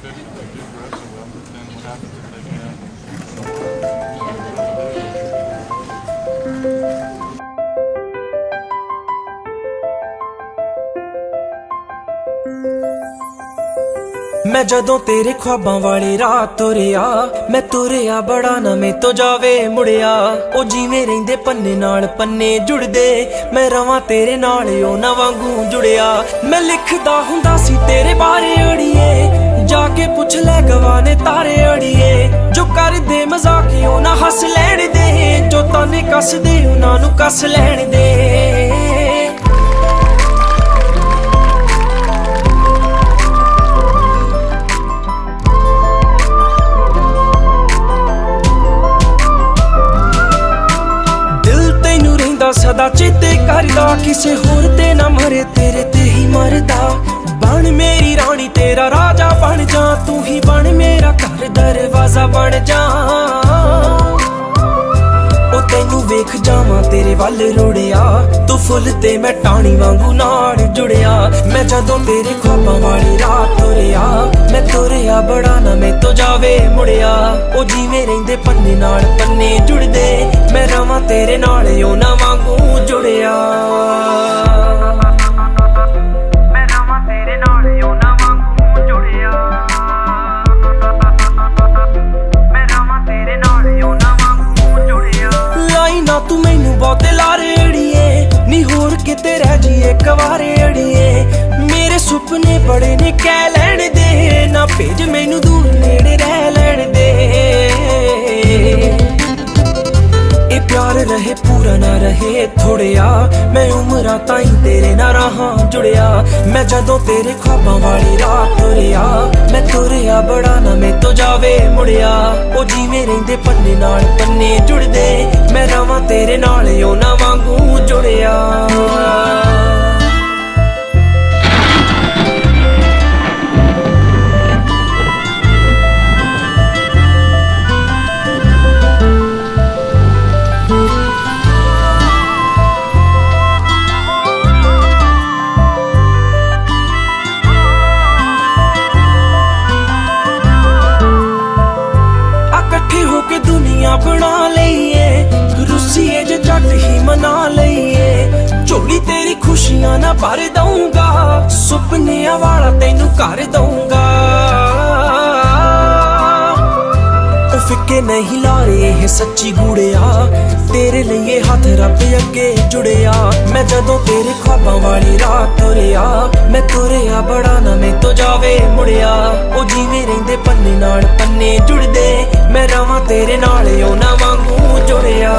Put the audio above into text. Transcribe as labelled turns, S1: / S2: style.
S1: fish if they do grow so well, but then what happens if they've been out in the water?
S2: मैं जदों तेरे ख्वाबां वाली रात तुरिया मैं तुरिया बड़ा ना मैं तो जावे मुड़िया ओ जिवें रहिंदे पन्ने नाल पन्ने जुड़दे मैं रवां तेरे नाल ओ ना वांगू जुड़िया मैं लिखदा हुंदा सी तेरे बारे अड़िए जाके पुछ ले गवाने तारे अड़िए जो कर दे मजाक ओ ना हस लैण दे जो ताने कस दे उन्हां नूं कस लैण दे सदा चेते करदा किसे होर ते ना मरे तेरे ते ही मरदा बन मेरी रानी तेरा राजा बन जा तू ही बन मेरा घर दरवाजा बन जा ओ तैनू वेख जावां तेरे वल रुड़िया तू फुल ते मैं टाणी वांगू नाल जुड़िया मैं जदों तेरे ख्वाबां वाली रात तुरिया मैं तुरिया बड़ा ना मैं तो जावे मुड़िया ओ जिवें रहिंदे पन्ने नाल पन्ने जुड़दे मैं रवां तेरे नाल ओ ना वांगू जुड़िया तू मैनू बहुते लारे अड़िए नी होर किते रह जिए कवारे अड़िए मेरे सुपने बड़े ने कह लैण दे ना भेज मैनू दूर नेड़े रह लैण दे ए प्यार रहे पूरा ना रहे थोड़िया मैं उमरां ताईं तेरे ना रहां जुड़िया मैं जदों तेरे ख्वाबां वाली रात तुरिया मैं तुरिया बड़ा ना मैं तो जावे मुड़िया ओ जिवें रहिंदे पन्ने नाल पन्ने जुड़दे मैं रवां तेरे नाल ओ ना वांगू जुड़िया बना लईए रुसीए जे जट ही मना लईए झोली तेरी खुशियां ना भर दूंगा सुपनियां वाला तैनू कर दूंगा ओ फिक्के नहीं ला रहे है सच्ची गुड़िया तेरे लिए हाथ रब अगे जुड़िया मैं जदों तेरे ख्वाबां वाली रात तुरिया मैं तुरिया बड़ा ना मैं तो जावे मुड़िया ओ जिवें रहिंदे पन्ने नाल पन्ने जुड़दे मैं रवां तेरे नाल ओ ना वांगू जुड़िया।